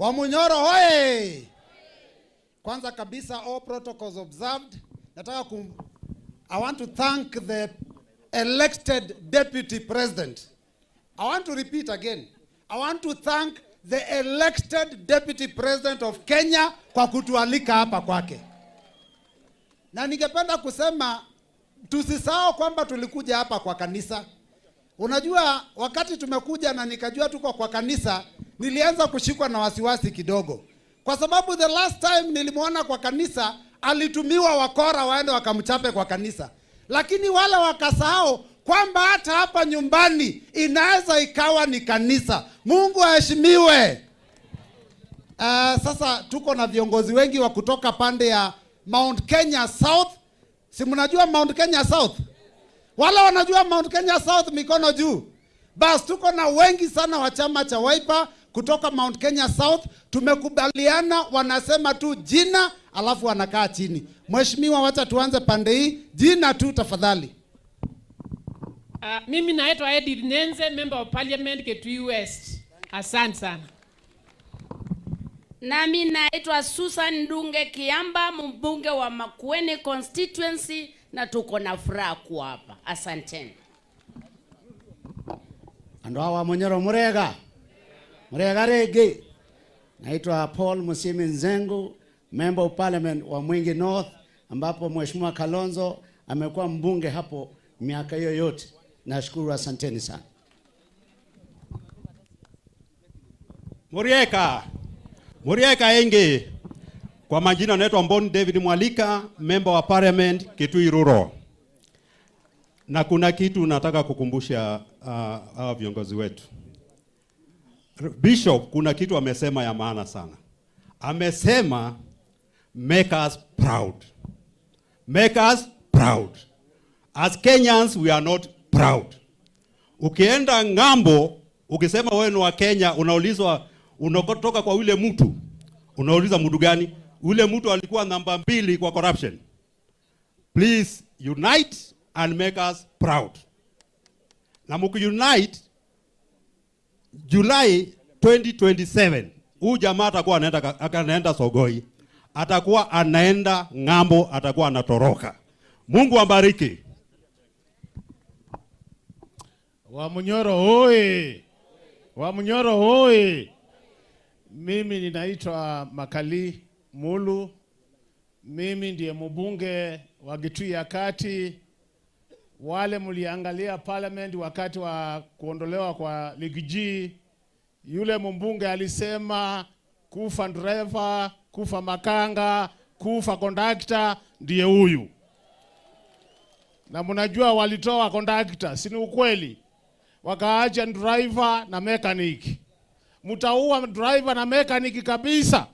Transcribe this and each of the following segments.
Wamunyoro hoye! Kwanza kabisa, all protocols observed. I want to thank the elected deputy president. I want to repeat again. I want to thank the elected deputy president of Kenya kwa kutualika hapa kwake. Na ningependa kusema tusisahau kwamba tulikuja hapa kwa kanisa. Unajua wakati tumekuja na nikajua tuko kwa kanisa, nilianza kushikwa na wasiwasi kidogo. Kwa sababu the last time nilimuona kwa kanisa, alitumiwa wakora waende wakamchape kwa kanisa. Lakini wale wakasahau kwamba hata hapa nyumbani inaweza ikawa ni kanisa. Mungu aheshimiwe. Sasa tuko na viongozi wengi wa kutoka pande ya Mount Kenya South. Si mnajua Mount Kenya South? Wala wanajua Mount Kenya South, mikono juu. Bas tuko na wengi sana wa chama cha Wiper kutoka Mount Kenya South. Tumekubaliana, wanasema tu jina alafu wanakaa chini. Mheshimiwa, wacha tuanze pande hii. Jina tu tafadhali. Mimi naitwa Edith Nenze, member of parliament Kitui West. Asante sana. Nami naitwa Susan Ndunge Kiamba, mbunge wa Makueni constituency, na tuko na furaha kuwa hapa. Asanteni. Ando wa Munyoro Murega. Murega rege. Naitwa Paul Musimi Nzengu, member of parliament wa Mwingi North, ambapo Mheshimiwa Kalonzo amekuwa mbunge hapo miaka hiyo yote. Nashukuru, asanteni sana. Murieka Enge. Kwa majina naitwa Mboni David Mwalika, member wa parliament Kitui Rural. Na kuna kitu nataka kukumbusha viongozi wetu. Bishop kuna kitu amesema ya maana sana. Amesema make us proud. Make us proud. As Kenyans we are not proud. Ukienda ngambo, ukisema wewe ni wa Kenya, unaulizwa unakotoka kwa ule mtu. Unauliza mtu gani? Ule mtu alikuwa namba 2 kwa corruption. Please unite and make us proud. Na mkiunite, July 2027, huyu jamaa atakuwa anaenda Sogoi. Atakuwa anaenda ngambo, atakuwa anatoroka. Mungu ambariki. Wamunyoro hoye! Wamunyoro hoye! Mimi ninaitwa Makali Mulu. Mimi ndiye mbunge wa Kitui ya Kati. Wale mliangalia parliament wakati wa kuondolewa kwa Ligiji, yule mbunge alisema kufa driver, kufa makanga, kufa conductor, ndiye huyu. Na mnajua walitoa conductor, si ni ukweli? Wakaacha driver na mechanic. Mtaua driver na mechanic kabisa.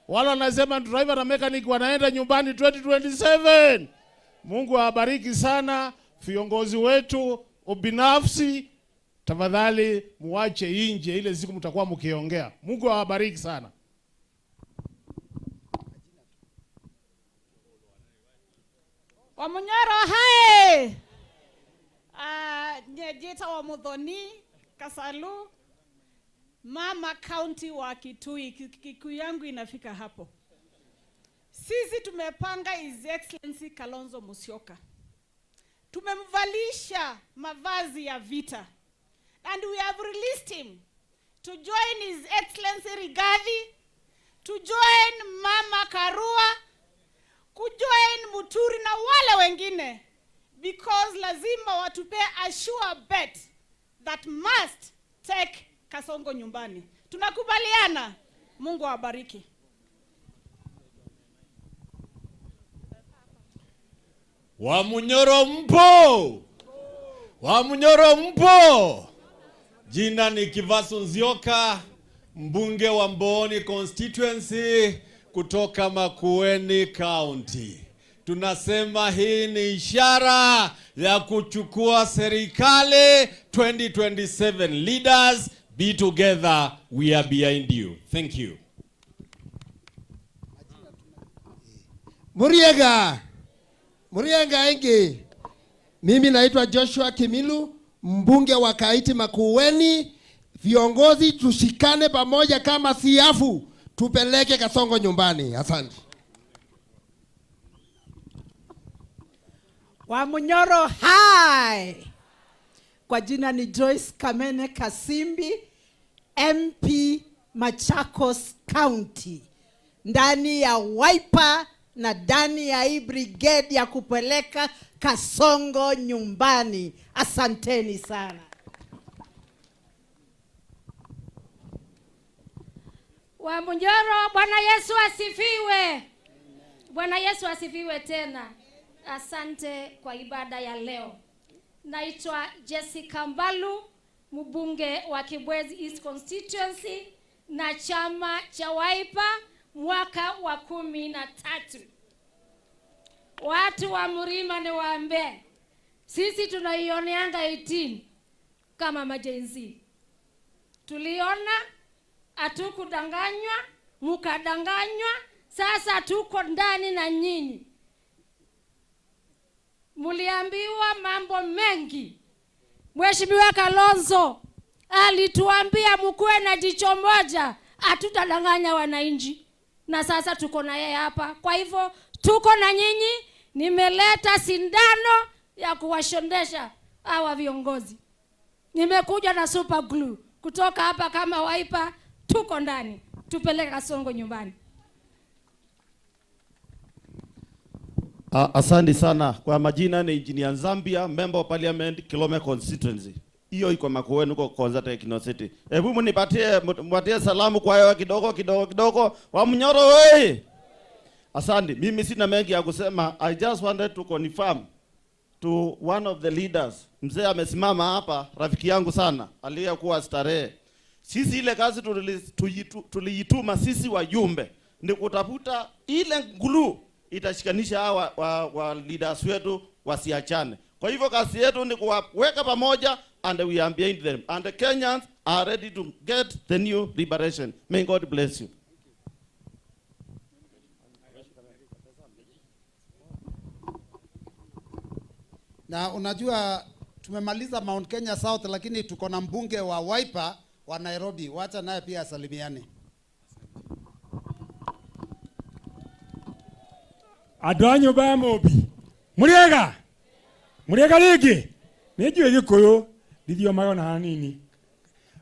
Wala wanasema driver na mechanic wanaenda nyumbani 2027. Mungu awabariki sana viongozi wetu. Ubinafsi tafadhali muache nje ile siku mtakuwa mkiongea. Mungu awabariki sana. Wamunyoro hae! Nyejita wa Muthoni, Kasalu, mama county wa Kitui. Kikuyu yangu inafika hapo. Sisi tumepanga His Excellency Kalonzo Musyoka. Tumemvalisha mavazi ya vita. And we have released him to join His Excellency Rigathi, to join Mama Karua, kujoin Muturi na wale wengine, because lazima watupe a sure bet that must take Kasongo nyumbani. Tunakubaliana? Mungu awabariki. Wamunyoro mpo! Wamunyoro mpo! Jina ni Kivasu Nzioka, mbunge wa Mboni constituency kutoka Makueni County. Tunasema hii ni ishara ya kuchukua serikali 2027. Leaders, be together, we are behind you. Thank you. Muriega Enge. Mimi naitwa Joshua Kimilu, mbunge wa Kaiti Makueni. viongozi tushikane pamoja kama siafu, tupeleke Kasongo nyumbani. Asante. Wamunyoro hai. Kwa jina ni Joyce Kamene Kasimbi, MP Machakos County, ndani ya Wiper na ndani ya hii brigade ya kupeleka Kasongo nyumbani. Asanteni sana. Wamunyoro, Bwana Yesu asifiwe. Bwana Yesu asifiwe tena. Asante kwa ibada ya leo. Naitwa Jessica Mbalu, mbunge wa Kibwezi East Constituency na chama cha Wiper mwaka wa 13. Watu wa Mlima ni waambe, sisi tunaioneanga 18 kama majenzi. Tuliona hatukudanganywa, mukadanganywa, sasa tuko ndani na nyinyi. Muliambiwa mambo mengi. Mheshimiwa Kalonzo alituambia mkuwe na jicho moja, hatutadanganya wananchi. Na sasa tuko na yeye hapa. Kwa hivyo tuko na nyinyi. Nimeleta sindano ya kuwashondesha hawa viongozi. Nimekuja na super glue kutoka hapa kama Wiper, tuko ndani. Tupeleke Kasongo nyumbani. Asante sana. Kwa majina ni Engineer Zambia, Member of Parliament, Kilome Constituency. Hiyo iko Makueni huko Konza Techno City. Hebu mnipatie salamu kwa hewa kidogo. Wamunyoro wewe. Asante. Mimi sina mengi ya kusema. I just wanted to confirm to one of the leaders. Mzee amesimama hapa, rafiki yangu sana, aliyekuwa Starehe. Sisi ile kazi tuliituma sisi wajumbe ni kutafuta ile glue itashikanisha hawa wa leaders wetu wasiachane. Kwa hivyo kazi yetu ni kuweka pamoja, and we are behind them, and the Kenyans are ready to get the new liberation. May God bless you. Na unajua tumemaliza Mount Kenya South, lakini tuko na mbunge wa Wiper wa Nairobi. Wacha naye pia asalimiane. Adwanyo ba mobi. Muriega ligi. Nijue Gikuyu ndio mayona hanini.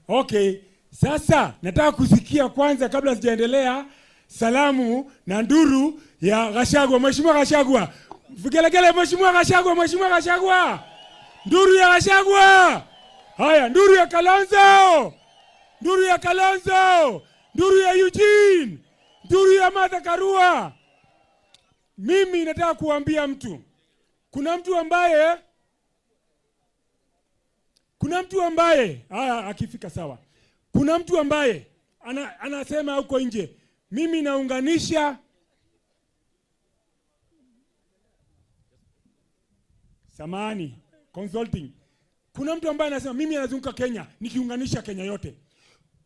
Okay, sasa nataka kusikia kwanza kabla sijaendelea salamu na nduru ya Gachagua. Mheshimiwa Gachagua. Vigelegele Mheshimiwa Gachagua. Nduru ya Gachagua. Haya, nduru ya Kalonzo. Nduru ya Eugene. Nduru ya Martha Karua. Mimi nataka kuambia mtu. Kuna mtu ambaye akifika sawa. Kuna mtu ambaye anasema huko nje, mimi naunganisha samani consulting. Kuna mtu ambaye anasema mimi nazunguka Kenya nikiunganisha Kenya yote.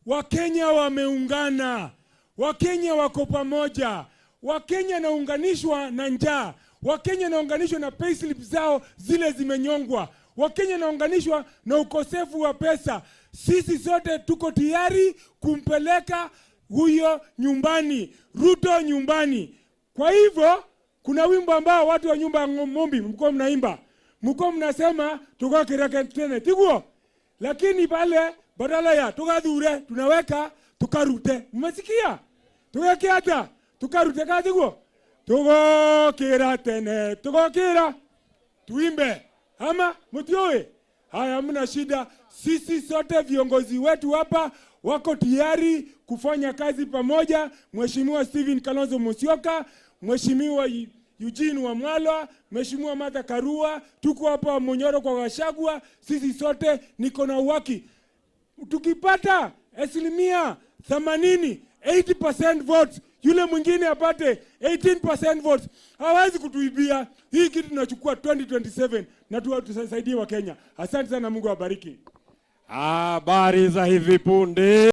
Wakenya wameungana. Wakenya wako pamoja. Wakenya naunganishwa na njaa. Wakenya naunganishwa na payslip zao zile zimenyongwa. Wakenya naunganishwa na ukosefu wa pesa. Sisi sote tuko tayari kumpeleka huyo nyumbani, Ruto nyumbani. Kwa hivyo kuna wimbo ambao watu wa nyumba Mombi mko mnaimba. Mko mnasema tuko kireke tena tiguo. Lakini pale badala ya tukadhure tunaweka tukarute. Mmesikia? Tuweke hata tukarute kadiguo. Tuko kira tene, tuko kira. Tuimbe. Ama mtioe. Haya mna shida. Sisi sote viongozi wetu hapa wako tayari kufanya kazi pamoja. Mheshimiwa Stephen Kalonzo Musyoka, Mheshimiwa Eugene Wamalwa, Mheshimiwa Martha Karua, tuko hapa Munyoro kwa Gachagua. Sisi sote niko na uhaki. Tukipata 80% 80% votes, yule mwingine apate 18% votes, hawezi kutuibia. Hii kitu tunachukua 2027 na tusaidie wa Kenya. Asante sana, Mungu awabariki. Habari za hivi punde.